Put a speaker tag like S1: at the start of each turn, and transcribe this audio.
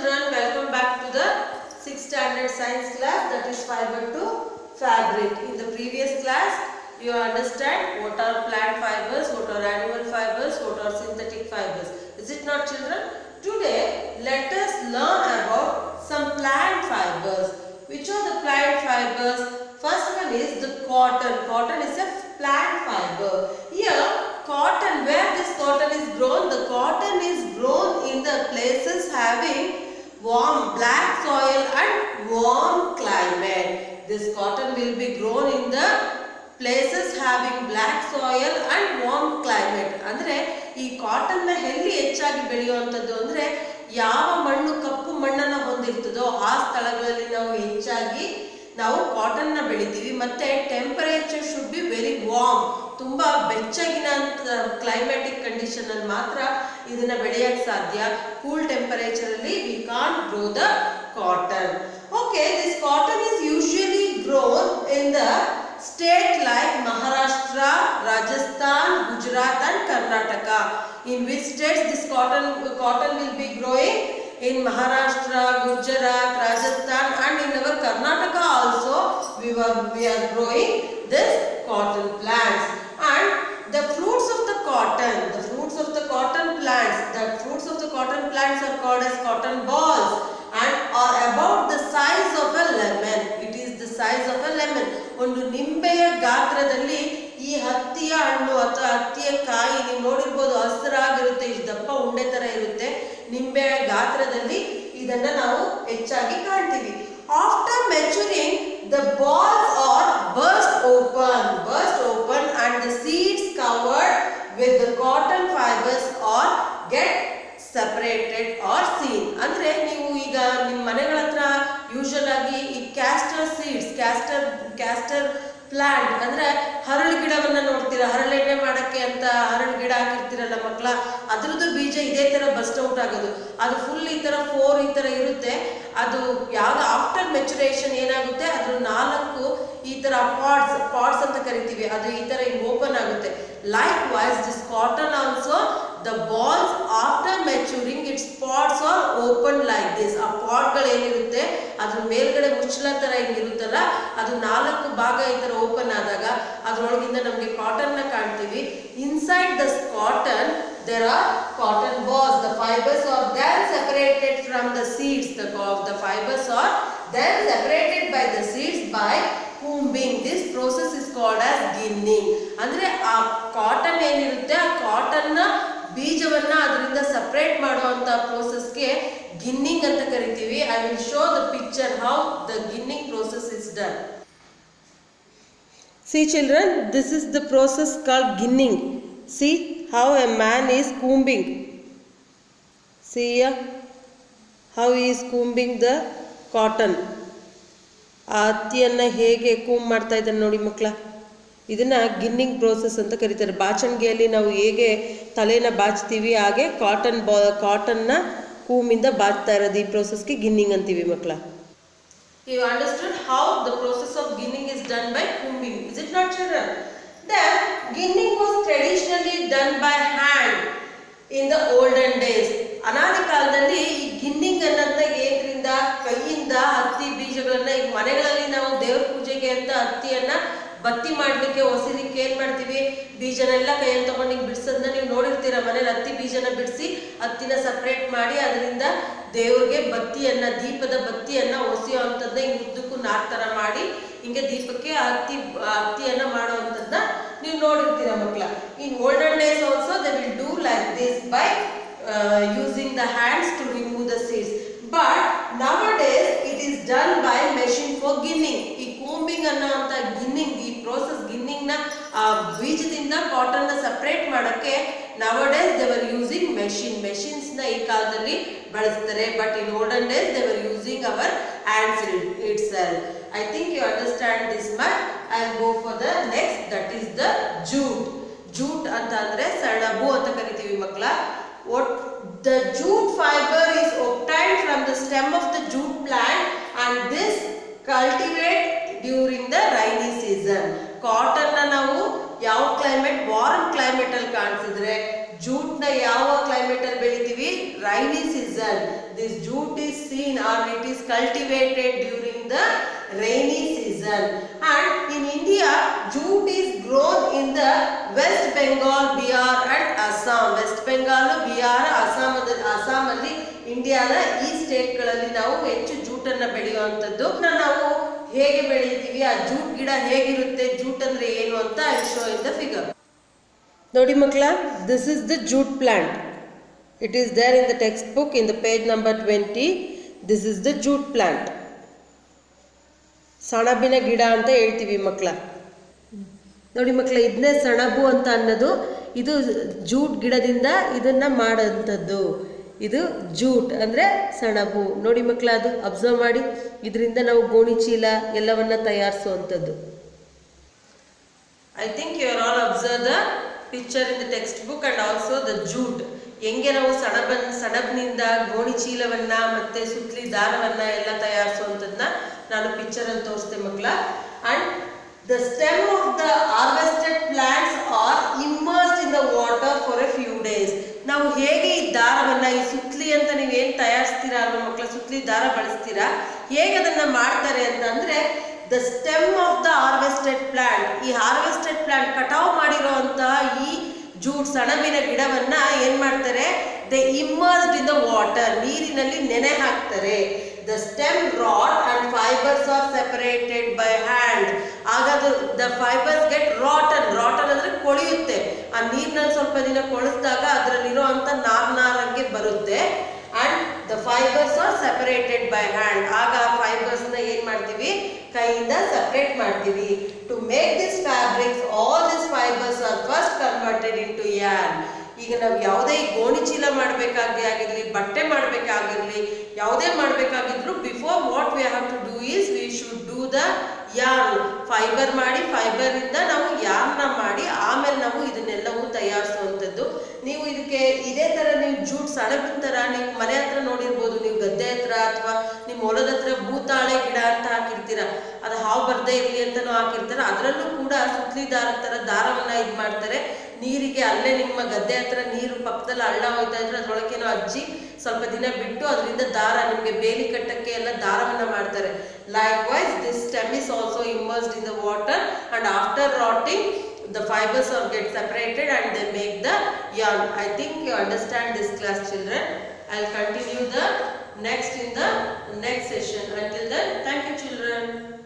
S1: children, welcome back to the 6th standard science class, that is fiber to fabric. In the previous class, you understand what are plant fibers, what are animal fibers, what are synthetic fibers. Is it not, children? Today, let us learn about some plant fibers. Which are the plant fibers? First one is the cotton. Cotton is a plant fiber. Here, cotton, where this cotton is grown? The cotton is grown in the places having warm black soil and warm climate. This cotton will be grown in the places having black soil and warm climate. ಅಂದರೆ ಈ cotton ನ ಎಲ್ಲಿ ಹೆಚ್ಚಾಗಿ ಬೆಳೆಯುವಂತದ್ದು ಅಂದ್ರೆ ಯಾವ ಮಣ್ಣು ಕಪ್ಪು ಮಣ್ಣನ್ನ ಹೊಂದಿರ್ತದೋ ಆ ಸ್ಥಳಗಳಲ್ಲಿ ನಾವು ಹೆಚ್ಚಾಗಿ ನಾವು ಕಾಟನ್ ನ ಬೆಳಿತೀವಿ. ಮತ್ತೆ temperature should be very warm, ತುಂಬಾ ಬೆಚ್ಚಗಿನ ಕ್ಲೈಮ್ಯಾಟಿಕ್ ಕಂಡೀಷನ್ ಅಲ್ಲಿ ಮಾತ್ರ ಇದನ್ನ ಬೆಳೆಯಕ್ಕೆ ಸಾಧ್ಯ. ಕೂಲ್ ಟೆಂಪರೇಚರ್ ಅಲ್ಲಿ we can't grow the cotton. Okay, this cotton is usually grown in the state like Maharashtra, Rajasthan, Gujarat and Karnataka. In which states this cotton will be growing? In Maharashtra, Gujarat, Rajasthan and in our Karnataka also we are growing this cotton plants. And the fruits of the cotton plants are called as cotton balls and are about the size of a lemon. It is the size of a lemon. ಒಂದು ನಿಂಬೆಯ ಗಾತ್ರದಲ್ಲಿ ಈ ಹತ್ತಿಯ ಹಣ್ಣು ಅಥವಾ ಹತ್ತಿಯ ಕಾಯಿ ನೀವು ನೋಡಿರ್ಬೋದು, ಹಸಿರಾಗಿರುತ್ತೆ, ಇಷ್ಟು ದಪ್ಪ ಉಂಡೆ ತರ ಇರುತ್ತೆ. ನಿಂಬೆಯ ಗಾತ್ರದಲ್ಲಿ ಇದನ್ನ ನಾವು ಹೆಚ್ಚಾಗಿ ಕಾಣ್ತೀವಿ. After maturing the balls are burst open and the seeds covered with the cotton fibers or get separated or seen. ಅಂದ್ರೆ ನೀವು ಈಗ ನಿಮ್ಮ ಮನೆಗಳ ಹತ್ರ ಯೂಶುವಲ್ ಆಗಿ ಈ ಕ್ಯಾಸ್ಟರ್ ಸೀಡ್ಸ್, ಕ್ಯಾಸ್ಟರ್ ಪ್ಲಾಂಟ್ ಅಂದ್ರೆ ಹರಳು ಗಿಡವನ್ನ ನೋಡ್ತೀರಾ. ಹರಳೆಣ್ಣೆ ಮಾಡಕ್ಕೆ ಅಂತ ಹರಳು ಗಿಡ ಹಾಕಿರ್ತೀರಲ್ಲ ಮಕ್ಕಳ, ಅದ್ರದ್ದು ಬೀಜ ಇದೇ ತರ ಬಸ್ಟ್ ಔಟ್ ಆಗೋದು. ಅದು ಫುಲ್ ಈ ತರ 4 ಈ ತರ ಇರುತ್ತೆ. ಅದು ಯಾವಾಗ ಆಫ್ಟರ್ ಮೆಚುರೇಷನ್ ಏನಾಗುತ್ತೆ, ಅದ್ರ 4 ಈ ತರ ಪಾಟ್ಸ್ ಅಂತ ಕರಿತೀವಿ, ಅದು ಈ ತರ ಓಪನ್ ಆಗುತ್ತೆ. Likewise this cotton also the balls after maturing its pods are open like this. ಆ ಪಾಟ್ಗಳು ಏನಿರುತ್ತೆ ಅದ್ರ ಮೇಲ್ಗಡೆ ಮುಚ್ಚಳ ತರ ಹಿಂಗಿರುತ್ತಲ್ಲ, ಅದು 4 ಭಾಗ ಈ ತರ ಓಪನ್ ಆದಾಗ ಅದ್ರೊಳಗಿಂದ ನಮ್ಗೆ ಕಾಟನ್ ನ ಕಾಣ್ತೀವಿ. Inside this cotton there are cotton balls. The fibers are then separated from the seeds. The fibers are then separated by the seeds by combing. This process is called as ginning. ಅಂದ್ರೆ ಆ cotton ಏನಿರುತ್ತೆ ಆ cotton ನ ಬೀಜವನ್ನ ಅದರಿಂದ separate ಮಾಡುವಂತ ಪ್ರೋಸೆಸ್ಗೆ ginning ಅಂತ ಕರಿತೀವಿ. I will show the picture how the ginning process is done. See children, this is the process called ginning. See how a man is combing. See here how he is combing the cotton. ಆ ಹತ್ತಿಯನ್ನು ಹೇಗೆ ಕೂಮ್ ಮಾಡ್ತಾ ಇದ್ದಾನೆ ನೋಡಿ ಮಕ್ಕಳ. ಇದನ್ನ ಗಿನ್ನಿಂಗ್ process ಅಂತ ಕರೀತಾರೆ. ಬಾಚಣಿಗೆಯಲ್ಲಿ ನಾವು ಹೇಗೆ ತಲೆನ ಬಾಚ್ತೀವಿ ಹಾಗೆ ಕಾಟನ್ನ ಕೂಮಿಂದ ಬಾಚ್ತಾ ಇರೋದು ಈ ಪ್ರೋಸೆಸ್ಗೆ ಗಿನ್ನಿಂಗ್ ಅಂತೀವಿ ಮಕ್ಕಳ. You understood how the process of ginning is done by combing, is it not children? Then ginning was traditionally done by hand in the olden days. ಅನಾದಿ ಕಾಲದಲ್ಲಿ ಈ ಗಿನ್ನಿಂಗ್ ಅನ್ನೋದನ್ನ ಏದ್ರಿಂದ ಕೈಯಿಂದ ಹತ್ತಿ ಬೀಜಗಳನ್ನ ಈಗ ಮನೆಗಳಲ್ಲಿ ನಾವು ದೇವ್ರ ಪೂಜೆಗೆ ಅಂತ ಹತ್ತಿಯನ್ನ ಬತ್ತಿ ಮಾಡ್ಲಿಕ್ಕೆ ಹೊಸಲಿಕ್ಕೆ ಏನ್ ಮಾಡ್ತೀವಿ, ಬೀಜನೆಲ್ಲ ಕೈಯಲ್ಲಿ ತಗೊಂಡು ಹಿಂಗೆ ಬಿಡಿಸೋದನ್ನ ನೀವು ನೋಡಿರ್ತೀರ. ಮನೇಲಿ ಹತ್ತಿ ಬೀಜನ ಬಿಡಿಸಿ ಹತ್ತಿನ ಸಪ್ರೇಟ್ ಮಾಡಿ ಅದರಿಂದ ದೇವ್ರಿಗೆ ದೀಪದ ಬತ್ತಿಯನ್ನ ಹೊಸಿಯೋ ಅಂತದನ್ನ ಹಿಂಗೆ ಉದ್ದಕ್ಕೂ ನಾರ್ ತರ ಮಾಡಿ ಹಿಂಗೆ ದೀಪಕ್ಕೆ ಹತ್ತಿಯನ್ನ ಮಾಡುವಂತದನ್ನ ನೀವು ನೋಡಿರ್ತೀರ ಮಕ್ಕಳ. In olden days also they will do like this by using the hands to remove the seeds. But nowadays it is done by machine for ginning. ಈ combing ಅನ್ನೋಂತ ಗಿನ್ನಿಂಗ್, ಈ ಪ್ರೋಸೆಸ್ ಗಿನ್ನಿಂಗ್ ನ ಬೀಜದಿಂದ ಕಾಟನ್ ನ ಸಪರೇಟ್ ಮಾಡಕ್ಕೆ nowadays they were using machines ನ ಈ ಕಾಲದಲ್ಲಿ ಬಳಸ್ತಾರೆ. But in olden days they were using our hands itself. I think you understand this much. I'll go for the next, that is the jute ಅಂತ ಅಂದ್ರೆ ಸೆಣಬು ಅಂತ ಕರಿತೀವಿ ಮಕ್ಕಳ. What the jute fiber is obtained from the stem of the jute plant and this cultivate during the rainy season. Cotton ನ ನಾವು ಯಾವ climate, warm climate ಅಲ್ಲಿ ಕಾಣಿಸಿದ್ರೆ, ಜೂಟ್ ನ ಯಾವ ಕ್ಲೈಮೇಟ್ ಅಲ್ಲಿ ಬೆಳಿತೀವಿ, rainy season. This jute is seen or it is cultivated during the rainy season. And in India, jute is grown in the West Bengal, Bihar and Assam. West Bengal, Bihar, Assam ಅಲ್ಲಿ ಇಂಡಿಯಾದ ಈ ಸ್ಟೇಟ್ಗಳಲ್ಲಿ ನಾವು ಹೆಚ್ಚು ಜೂಟನ್ನು ಬೆಳೆಯುವಂಥದ್ದು. ನಾವು ಹೇಗೆ ಬೆಳೀತೀವಿ, ಆ jute ಗಿಡ ಹೇಗಿರುತ್ತೆ, ಜೂಟ್ ಅಂದ್ರೆ ಏನು ಅಂತ I show in the figure. ನೋಡಿ ಮಕ್ಕಳ, this is the jute plant. It is there in the textbook in the page number 20. This is the jute plant. ಸಣಬಿನ ಗಿಡ ಅಂತ ಹೇಳ್ತೀವಿ ಮಕ್ಕಳ. ನೋಡಿ ಮಕ್ಕಳ, ಇದನ್ನೇ ಸಣಬು ಅಂತ ಅನ್ನೋದು. ಇದು ಜೂಟ್ ಗಿಡದಿಂದ ಇದನ್ನ ಮಾಡೋಂಥದ್ದು. ಇದು ಜೂಟ್ ಅಂದರೆ ಸಣಬು. ನೋಡಿ ಮಕ್ಕಳ, ಅದು ಅಬ್ಸರ್ವ್ ಮಾಡಿ. ಇದರಿಂದ ನಾವು ಗೋಣಿ ಚೀಲ ಎಲ್ಲವನ್ನ ತಯಾರಿಸುವಂಥದ್ದು. I think you are all observe the picture in the textbook and also the jute. ಹೆಂಗೆ ನಾವು ಸಣಬ್ನಿಂದ ಗೋಣಿ ಚೀಲವನ್ನ ಮತ್ತೆ ಸುತ್ತಲಿ ದಾರವನ್ನ ಎಲ್ಲ ತಯಾರಿಸುವಂಥದ್ದನ್ನ ನಾನು ಪಿಕ್ಚರಲ್ಲಿ ತೋರಿಸ್ತೆ ಮಕ್ಕಳ. And the stem of the harvested plants are immersed in the water for a few days. ನಾವು ಹೇಗೆ ಈ ದಾರವನ್ನ, ಈ ಸುತ್ತಲಿ ಅಂತ ನೀವೇನು ತಯಾರಿಸ್ತೀರಾ ಅಲ್ವಾ ಮಕ್ಕಳ, ಸುತ್ತಲಿ ದಾರ ಬಳಸ್ತೀರಾ, ಹೇಗೆ ಅದನ್ನ ಮಾಡ್ತಾರೆ ಅಂತ ಅಂದ್ರೆ, the stem of the harvested plant, ಈ ಹಾರ್ವೆಸ್ಟೆಡ್ ಪ್ಲಾಂಟ್ ಕಟಾವು ಮಾಡಿರುವಂತಹ ಈ ಜೂಟ್ ಸಣಬಿನ ಗಿಡವನ್ನ ಏನ್ ಮಾಡ್ತಾರೆ, they immersed in the water, ನೀರಿನಲ್ಲಿ ನೆನೆ ಹಾಕ್ತಾರೆ. The stem rot and fibres are separated by hand. ಆಗ the fibres get rotten. Rotten ಅಂದ್ರೆ ಕೊಳೆಯುತ್ತೆ. ಆ ನೀರಿನಲ್ಲಿ ಸ್ವಲ್ಪ ದಿನ ಕೊಳಿಸಿದಾಗ ಅದರಲ್ಲಿರುವಂತ ನಾರ್ನಾರಂಗೆ ಬರುತ್ತೆ. And the fibres are separated by hand. ಆಗ ಫೈಬರ್ಸ್ ನ ಏನ್ ಮಾಡ್ತೀವಿ, ಕೈಯಿಂದ ಸೆಪರೇಟ್ ಮಾಡ್ತೀವಿ. To make this fabrics, all this fibres are first converted into yarn. ಈಗ ನಾವು ಯಾವುದೇ ಗೋಣಿ ಚೀಲ ಮಾಡಬೇಕಾಗಿರಲಿ, ಬಟ್ಟೆ ಮಾಡಬೇಕಾಗಿರಲಿ, ಯಾವುದೇ ಮಾಡಬೇಕಾಗಿದ್ರು, before what we have to do is we should do the yarn. Fibre ಮಾಡಿ, ಫೈಬರ್ ಇಂದ ನಾವು yarn ಮಾಡಿ ಆಮೇಲೆ ನಾವು ಇದನ್ನೆಲ್ಲವೂ ತಯಾರಿಸುವಂಥದ್ದು. ನೀವು ಇದಕ್ಕೆ ಇದೇ ತರ ನೀವು ಜೂಟ್ ಸಣಬಿನ ತರ ನೀವು ಮನೆ ಹತ್ರ ನೋಡಿರ್ಬೋದು, ನೀವು ಗದ್ದೆ ಹತ್ರ ಅಥವಾ ನಿಮ್ಮ ಹೊಲದ ಹತ್ರ ಭೂತಾಳೆ ಗಿಡ ಅಂತ ಹಾಕಿರ್ತೀರ, ಅದು ಹಾವು ಬರ್ದೇ ಇರಲಿ ಅಂತಾನು ಹಾಕಿರ್ತಾರೆ. ಅದರಲ್ಲೂ ಕೂಡ ಸುತ್ತಲಿ ದಾರದ ತರ ದಾರವನ್ನ ಇದು ಮಾಡ್ತಾರೆ. ನೀರಿಗೆ ಅಲ್ಲೇ ನಿಮ್ಮ ಗದ್ದೆ ಹತ್ರ ನೀರು ಪಕ್ಕದಲ್ಲಿ ಹಳ್ಳ ಹೋಯ್ತಾ ಇದ್ರೆ ಅದ್ರೊಳಗೇನೋ ಅಜ್ಜಿ ಸ್ವಲ್ಪ ದಿನ ಬಿಟ್ಟು ಅದರಿಂದ ದಾರ ನಿಮಗೆ ಬೇಲಿ ಕಟ್ಟಕ್ಕೆ ಎಲ್ಲ ದಾರವನ್ನ ಮಾಡ್ತಾರೆ. Likewise this stem is also immersed in the water and after rotting the fibers are get separated and they make the yarn. I think you understand this class, children. I'll continue the next in the next session. Until then, thank you children.